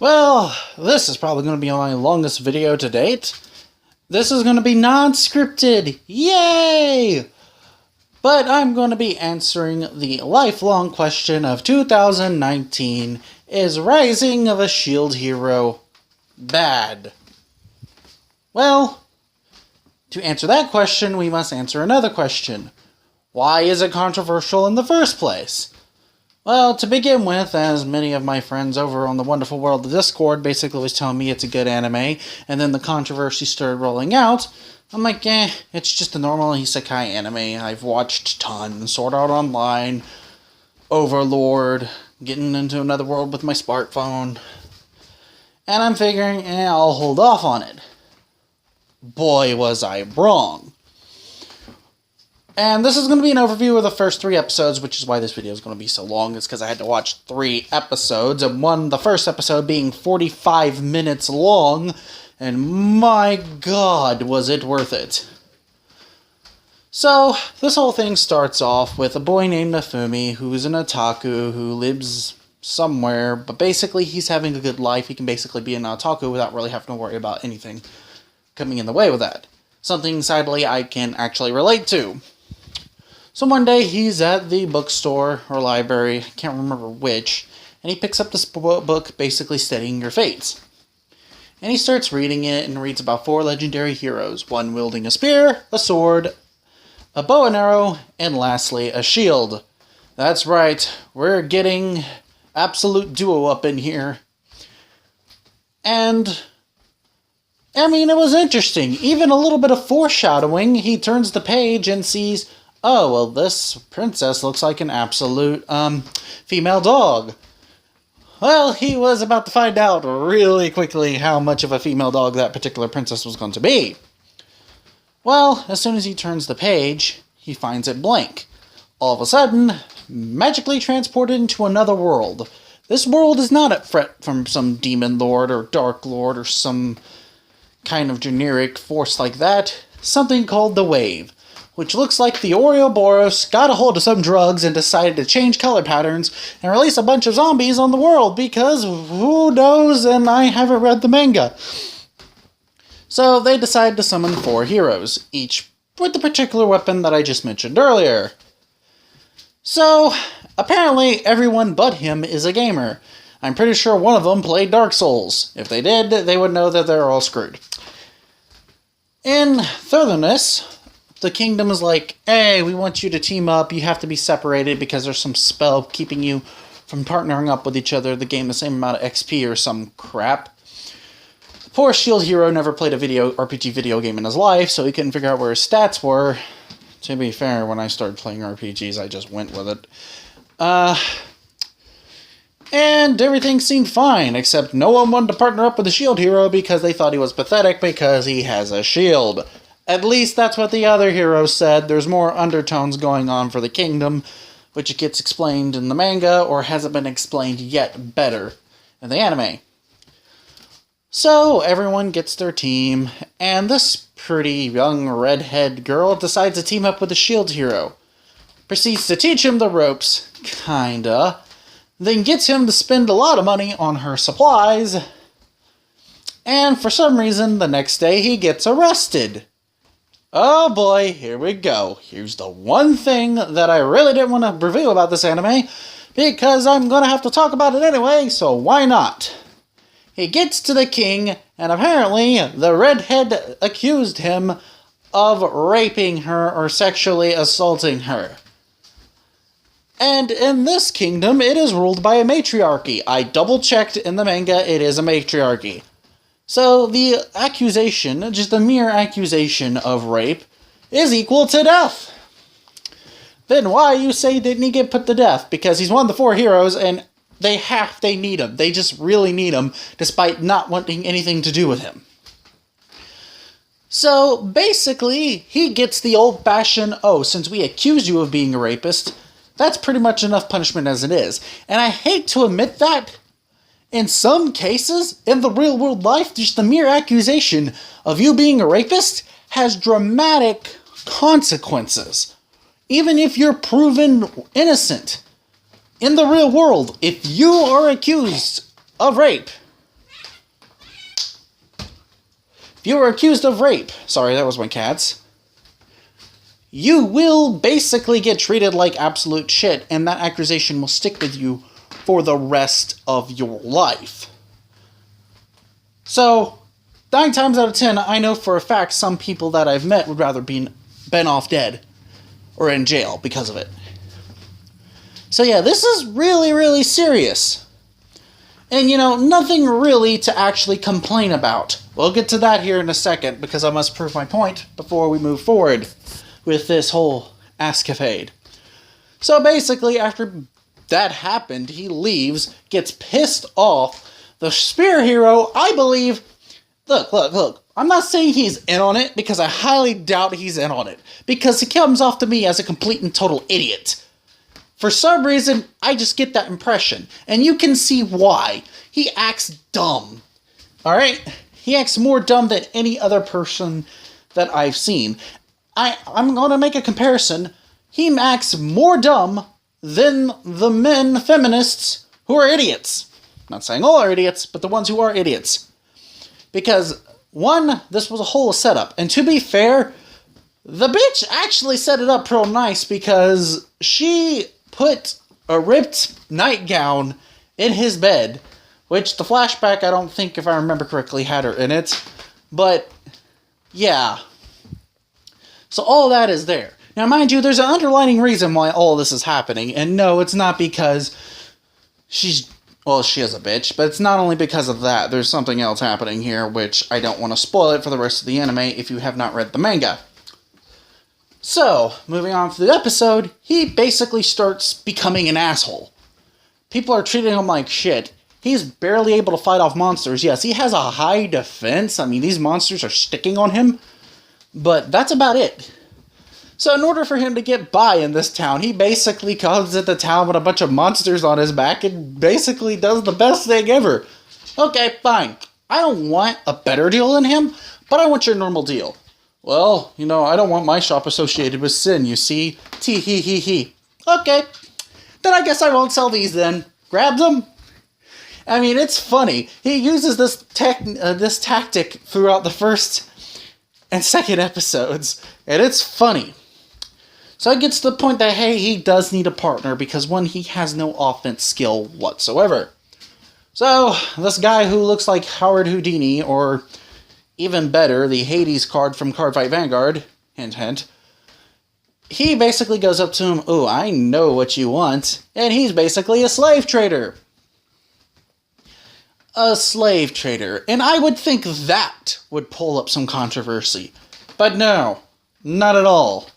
Well, this is probably going to be my longest video to date. This is going to be non-scripted. Yay! But I'm going to be answering the lifelong question of 2019. Is Rising of a Shield Hero bad? Well, to answer that question, we must answer another question. Why is it controversial in the first place? Well, to begin with, as many of my friends over on the Wonderful World of Discord basically was telling me it's a good anime, and then the controversy started rolling out, I'm like, it's just a normal isekai anime. I've watched tons, Sword Art Online, Overlord, getting into another world with my smartphone, and I'm figuring, I'll hold off on it. Boy, was I wrong. And this is going to be an overview of the first 3 episodes, which is why this video is going to be so long. It's because I had to watch 3 episodes, and the first episode being 45 minutes long, and my god, was it worth it. So, this whole thing starts off with a boy named Nafumi, who's an otaku, who lives somewhere, but basically he's having a good life. He can basically be an otaku without really having to worry about anything coming in the way with that. Something, sadly, I can actually relate to. So one day, he's at the bookstore or library, I can't remember which, and he picks up this book basically studying your fates. And he starts reading it and reads about 4 legendary heroes, one wielding a spear, a sword, a bow and arrow, and lastly, a shield. That's right, we're getting absolute duo up in here. And I mean, it was interesting. Even a little bit of foreshadowing. He turns the page and sees, oh, well, this princess looks like an absolute, female dog. Well, he was about to find out really quickly how much of a female dog that particular princess was going to be. Well, as soon as he turns the page, he finds it blank. All of a sudden, magically transported into another world. This world is not at threat from some demon lord or dark lord or some kind of generic force like that. Something called the Wave, which looks like the Ouroboros got a hold of some drugs and decided to change color patterns and release a bunch of zombies on the world because who knows, and I haven't read the manga. So they decide to summon 4 heroes, each with the particular weapon that I just mentioned earlier. So apparently everyone but him is a gamer. I'm pretty sure one of them played Dark Souls. If they did, they would know that they're all screwed. In Furtherness, the kingdom is like, hey, we want you to team up. You have to be separated because there's some spell keeping you from partnering up with each other to gain the same amount of XP or some crap. The poor shield hero never played a RPG video game in his life, so he couldn't figure out where his stats were. To be fair, when I started playing RPGs, I just went with it. And everything seemed fine, except no one wanted to partner up with the shield hero because they thought he was pathetic because he has a shield. At least that's what the other heroes said. There's more undertones going on for the kingdom, which gets explained in the manga, or hasn't been explained yet better in the anime. So everyone gets their team, and this pretty young redhead girl decides to team up with the shield hero. Proceeds to teach him the ropes, kinda. Then gets him to spend a lot of money on her supplies. And for some reason, the next day he gets arrested. Oh boy, here we go. Here's the one thing that I really didn't want to reveal about this anime, because I'm going to have to talk about it anyway, so why not? He gets to the king, and apparently the redhead accused him of raping her or sexually assaulting her. And in this kingdom, it is ruled by a matriarchy. I double-checked in the manga, it is a matriarchy. So the accusation, just the mere accusation of rape, is equal to death. Then why, you say, didn't he get put to death? Because he's one of the 4 heroes, and they need him. They just really need him, despite not wanting anything to do with him. So basically, he gets the old-fashioned, oh, since we accused you of being a rapist, that's pretty much enough punishment as it is. And I hate to admit that, in some cases, in the real world life, just the mere accusation of you being a rapist has dramatic consequences. Even if you're proven innocent. In the real world, if you are accused of rape, If you were accused of rape, sorry, that was my cats, you will basically get treated like absolute shit, and that accusation will stick with you for the rest of your life. So, 9 times out of 10, I know for a fact some people that I've met would rather been off dead or in jail because of it. So yeah, this is really, really serious. And nothing really to actually complain about. We'll get to that here in a second because I must prove my point before we move forward with this whole escapade. So basically, after that happened, he leaves, gets pissed off. The spear hero, I believe, look, I'm not saying he's in on it because I highly doubt he's in on it because he comes off to me as a complete and total idiot. For some reason, I just get that impression. And you can see why. He acts dumb. Alright? He acts more dumb than any other person that I've seen. I'm going to make a comparison. He acts more dumb than the men feminists who are idiots. I'm not saying all are idiots, but the ones who are idiots. Because, one, this was a whole setup. And to be fair, the bitch actually set it up real nice because she put a ripped nightgown in his bed, which the flashback, I don't think, if I remember correctly, had her in it. But, yeah. So all that is there. Now, mind you, there's an underlying reason why all this is happening. And no, it's not because she is a bitch, but it's not only because of that. There's something else happening here, which I don't want to spoil it for the rest of the anime if you have not read the manga. So, moving on to the episode, he basically starts becoming an asshole. People are treating him like shit. He's barely able to fight off monsters. Yes, he has a high defense. I mean, these monsters are sticking on him. But that's about it. So in order for him to get by in this town, he basically comes into town with a bunch of monsters on his back and basically does the best thing ever. Okay, fine. I don't want a better deal than him, but I want your normal deal. Well, I don't want my shop associated with sin, you see. Tee-hee-hee-hee. Okay. Then I guess I won't sell these then. Grabs them. I mean, it's funny. He uses this tactic throughout the first and second episodes, and it's funny. So it gets to the point that, hey, he does need a partner because, one, he has no offense skill whatsoever. So, this guy who looks like Howard Houdini, or even better, the Hades card from Cardfight Vanguard, hint hint, he basically goes up to him, "Oh, I know what you want," and he's basically a slave trader. A slave trader. And I would think that would pull up some controversy. But no, not at all.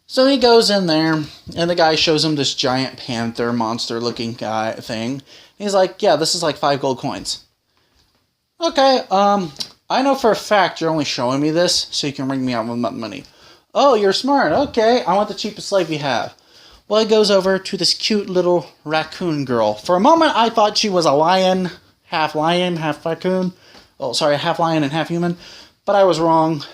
So he goes in there, and the guy shows him this giant panther monster-looking guy thing. He's like, "Yeah, this is like 5 gold coins." "Okay, I know for a fact you're only showing me this so you can ring me out with my money." "Oh, you're smart. Okay, I want the cheapest slave you have." Well, he goes over to this cute little raccoon girl. For a moment, I thought she was a lion, half raccoon. Oh, sorry, half lion and half human. But I was wrong.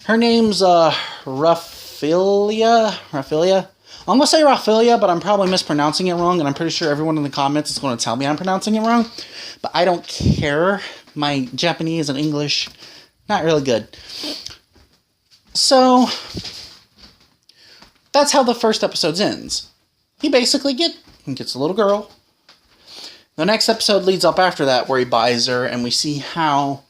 Her name's, Raphaelia? I'm going to say Raphaelia, but I'm probably mispronouncing it wrong, and I'm pretty sure everyone in the comments is going to tell me I'm pronouncing it wrong. But I don't care. My Japanese and English, not really good. So, that's how the first episode ends. He basically gets a little girl. The next episode leads up after that, where he buys her, and we see how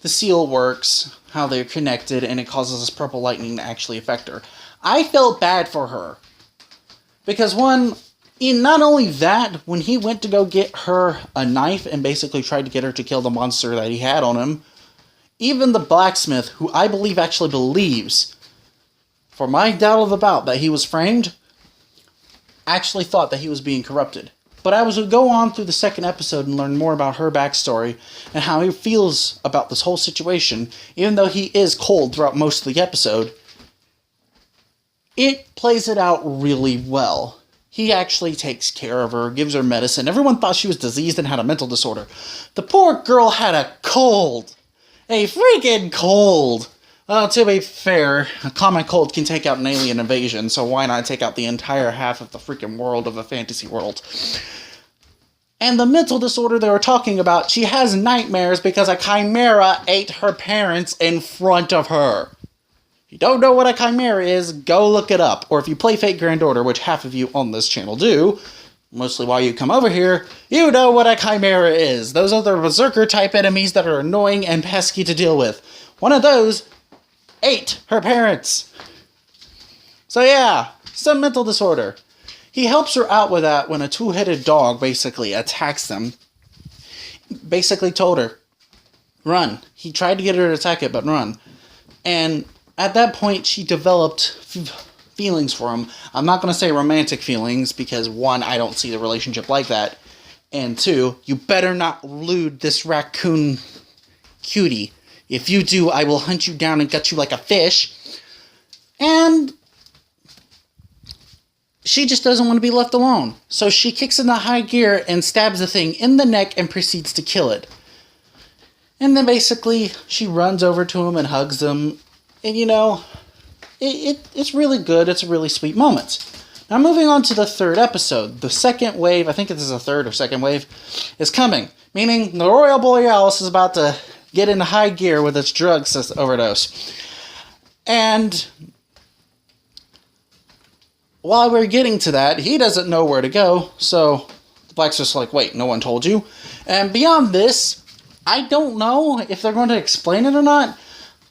the seal works, how they're connected, and it causes this purple lightning to actually affect her. I felt bad for her. Because not only that, when he went to go get her a knife and basically tried to get her to kill the monster that he had on him, even the blacksmith, who I believe actually believes, for my doubt of about that he was framed, actually thought that he was being corrupted. But I would go on through the second episode and learn more about her backstory and how he feels about this whole situation, even though he is cold throughout most of the episode. It plays it out really well. He actually takes care of her, gives her medicine. Everyone thought she was diseased and had a mental disorder. The poor girl had a cold. A freaking cold. Well, to be fair, a common cold can take out an alien invasion, so why not take out the entire half of the freaking world of a fantasy world? And the mental disorder they were talking about, she has nightmares because a chimera ate her parents in front of her. If you don't know what a chimera is, go look it up. Or if you play Fate Grand Order, which half of you on this channel do, mostly why you come over here, you know what a chimera is. Those are the berserker type enemies that are annoying and pesky to deal with. One of those ate her parents. So yeah, some mental disorder. He helps her out with that when a two-headed dog basically attacks them. Basically told her, run. He tried to get her to attack it, but run. And at that point, she developed feelings for him. I'm not going to say romantic feelings, because one, I don't see the relationship like that. And two, you better not lewd this raccoon cutie. If you do, I will hunt you down and gut you like a fish. And she just doesn't want to be left alone. So she kicks into high gear and stabs the thing in the neck and proceeds to kill it. And then basically she runs over to him and hugs him. And you know, it's really good. It's a really sweet moment. Now moving on to the third episode. The second wave, I think this is a third or second wave, is coming. Meaning the Royal Borealis is about to get into high gear with its drug overdose. And while we're getting to that, he doesn't know where to go, so the Black's just like, wait, no one told you? And beyond this, I don't know if they're going to explain it or not,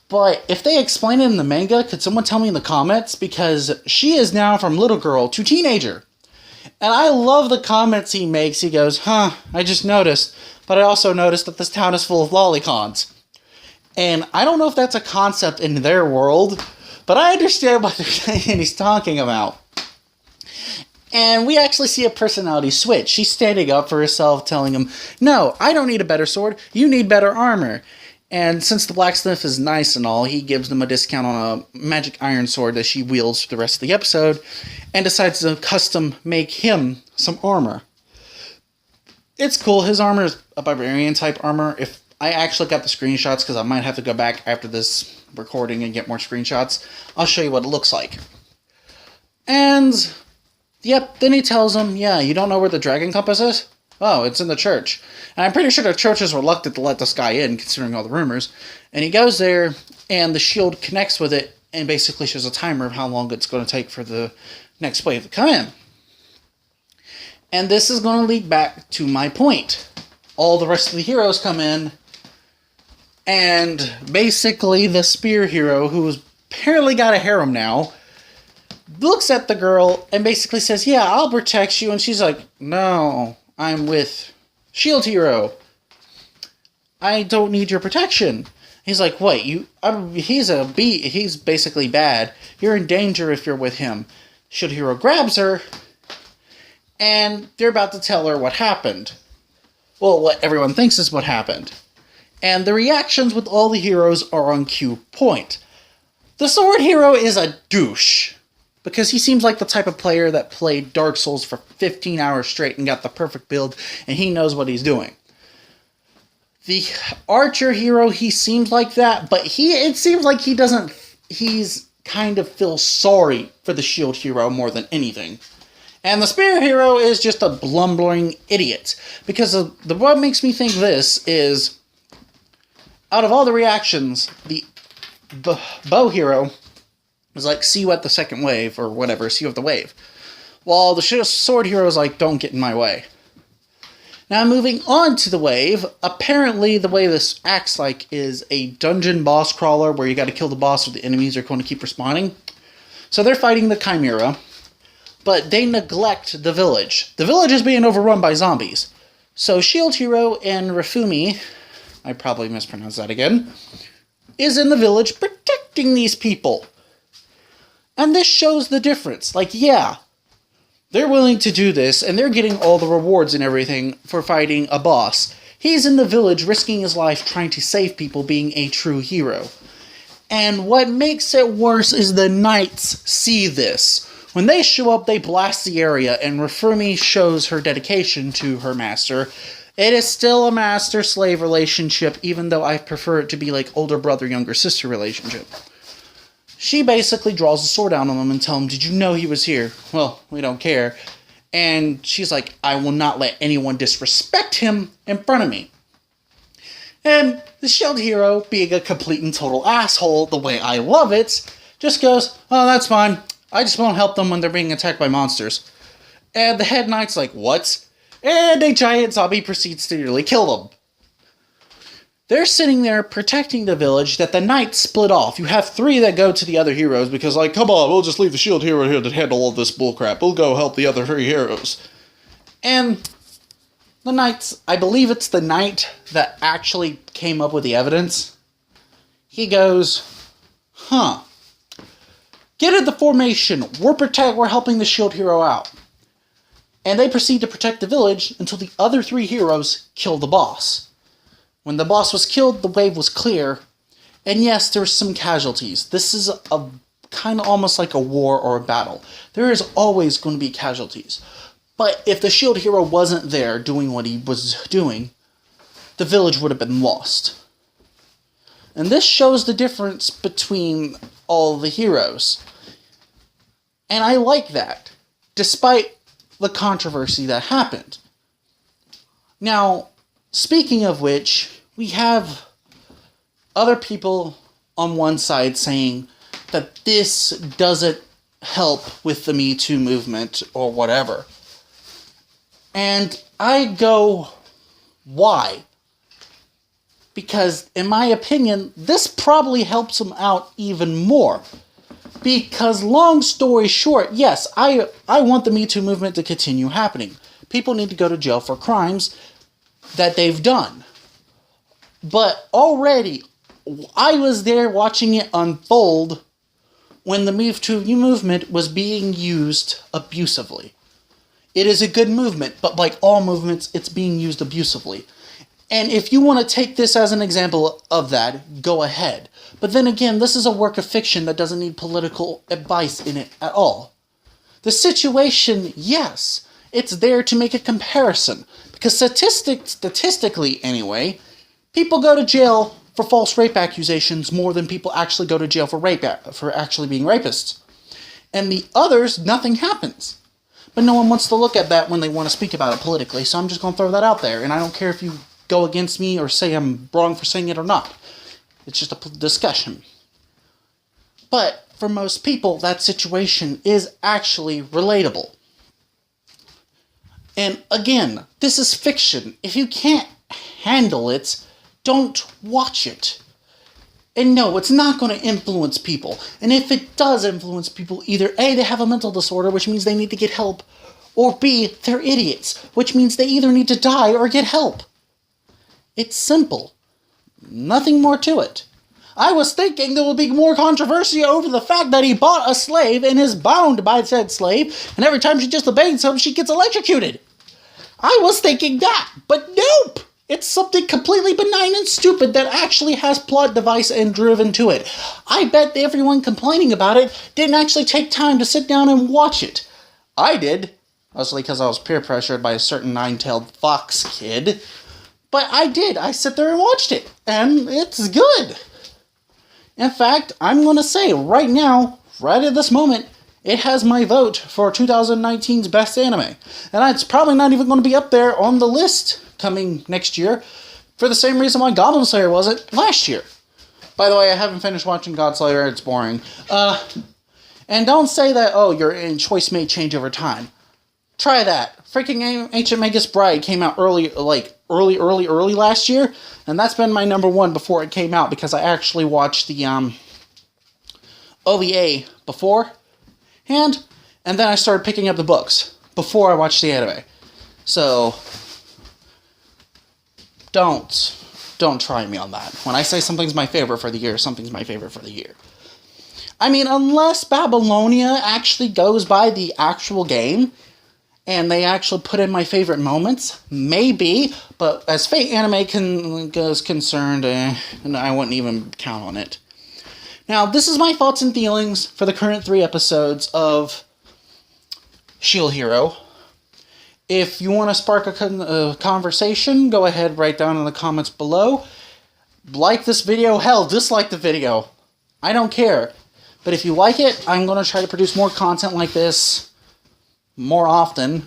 but if they explain it in the manga, could someone tell me in the comments? Because she is now from little girl to teenager. And I love the comments he makes. He goes, I just noticed, but I also noticed that this town is full of lolicons. And I don't know if that's a concept in their world, but I understand what they're saying he's talking about. And we actually see a personality switch. She's standing up for herself, telling him, no, I don't need a better sword. You need better armor. And since the blacksmith is nice and all, he gives them a discount on a magic iron sword that she wields for the rest of the episode, and decides to custom make him some armor. It's cool. His armor is a barbarian type armor. If I actually got the screenshots, because I might have to go back after this recording and get more screenshots, I'll show you what it looks like. And yep, then he tells him, yeah, you don't know where the dragon compass is? Oh, it's in the church. And I'm pretty sure the church is reluctant to let this guy in, considering all the rumors. And he goes there, and the shield connects with it, and basically shows a timer of how long it's going to take for the next wave to come in. And this is going to lead back to my point. All the rest of the heroes come in, and basically the spear hero, who's apparently got a harem now, looks at the girl and basically says, yeah, I'll protect you. And she's like, no, I'm with Shield Hero. I don't need your protection. He's like, wait, he's basically bad. You're in danger if you're with him. Shield Hero grabs her, and they're about to tell her what happened. Well, what everyone thinks is what happened. And the reactions with all the heroes are on cue point. The Sword Hero is a douche, because he seems like the type of player that played Dark Souls for 15 hours straight and got the perfect build, and he knows what he's doing. The Archer Hero, he seems like that, but it seems like he's kind of feels sorry for the Shield Hero more than anything. And the Spear Hero is just a blumbering idiot, because what makes me think this is, out of all the reactions, the Bow Hero was like, see you at the second wave, or whatever, see you at the wave. While the Sword Hero is like, don't get in my way. Now moving on to the wave, apparently the way this acts like is a dungeon boss crawler where you gotta kill the boss or the enemies are going to keep respawning. So they're fighting the Chimera, but they neglect the village. The village is being overrun by zombies. So Shield Hero and Rifumi, I probably mispronounced that again, is in the village protecting these people. And this shows the difference. Like, yeah, they're willing to do this, and they're getting all the rewards and everything for fighting a boss. He's in the village risking his life trying to save people, being a true hero. And what makes it worse is the knights see this. When they show up, they blast the area, and Rifumi shows her dedication to her master. It is still a master-slave relationship, even though I prefer it to be like older brother, younger sister relationship. She basically draws the sword down on him and tells him, did you know he was here? Well, we don't care. And she's like, I will not let anyone disrespect him in front of me. And the shield hero, being a complete and total asshole, the way I love it, just goes, oh, that's fine. I just won't help them when they're being attacked by monsters. And the head knight's like, what? And a giant zombie proceeds to nearly kill them. They're sitting there protecting the village that the knights split off. You have 3 that go to the other heroes because, like, come on, we'll just leave the shield hero here to handle all this bullcrap. We'll go help the other 3 heroes. And the knights, I believe it's the knight that actually came up with the evidence. He goes, get in the formation. We're helping the shield hero out. And they proceed to protect the village until the other 3 heroes kill the boss. When the boss was killed, the wave was clear. And yes, there were some casualties. This is a kind of almost like a war or a battle. There is always going to be casualties. But if the shield hero wasn't there doing what he was doing, the village would have been lost. And this shows the difference between all the heroes. And I like that, despite the controversy that happened. Now, speaking of which, we have other people on one side saying that this doesn't help with the Me Too movement or whatever. And I go, why? Because, in my opinion, this probably helps them out even more. Because, long story short, yes, I want the Me Too movement to continue happening. People need to go to jail for crimes that they've done. But already, I was there watching it unfold when the Me Too movement was being used abusively. It is a good movement, but like all movements, it's being used abusively. And if you want to take this as an example of that, go ahead. But then again, this is a work of fiction that doesn't need political advice in it at all. The situation, yes, it's there to make a comparison. Because statistically anyway, people go to jail for false rape accusations more than people actually go to jail for actually being rapists. And the others, nothing happens. But no one wants to look at that when they want to speak about it politically, so I'm just going to throw that out there. And I don't care if you go against me or say I'm wrong for saying it or not. It's just a discussion. But for most people, that situation is actually relatable. And again, this is fiction. If you can't handle it, don't watch it. And no, it's not going to influence people. And if it does influence people, either A, they have a mental disorder, which means they need to get help, or B, they're idiots, which means they either need to die or get help. It's simple. Nothing more to it. I was thinking there would be more controversy over the fact that he bought a slave and is bound by said slave, and every time she disobeys him, she gets electrocuted. I was thinking that, but nope! It's something completely benign and stupid that actually has plot device and driven to it. I bet everyone complaining about it didn't actually take time to sit down and watch it. I did, mostly because I was peer pressured by a certain nine-tailed fox kid. But I did. I sit there and watched it, and it's good. In fact, I'm going to say right now, right at this moment, it has my vote for 2019's best anime. And it's probably not even going to be up there on the list coming next year, for the same reason why Goblin Slayer wasn't last year. By the way, I haven't finished watching God Slayer, it's boring. And don't say that, oh, your choice may change over time. Try that. Freaking Ancient Magus Bride came out early last year, and that's been my number one before it came out, because I actually watched the OVA beforehand, and then I started picking up the books before I watched the anime. So don't try me on that. When I say something's my favorite for the year, something's my favorite for the year. I mean, unless Babylonia actually goes by the actual game, and they actually put in my favorite moments, maybe, but as Fate Anime is concerned, and I wouldn't even count on it. Now, this is my thoughts and feelings for the current 3 episodes of Shield Hero. If you want to spark a conversation, go ahead, write down in the comments below. Like this video, hell, dislike the video. I don't care. But if you like it, I'm going to try to produce more content like this more often.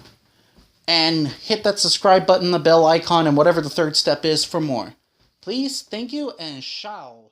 and hit that subscribe button, the bell icon, and whatever the third step is for more. Please, thank you, and ciao.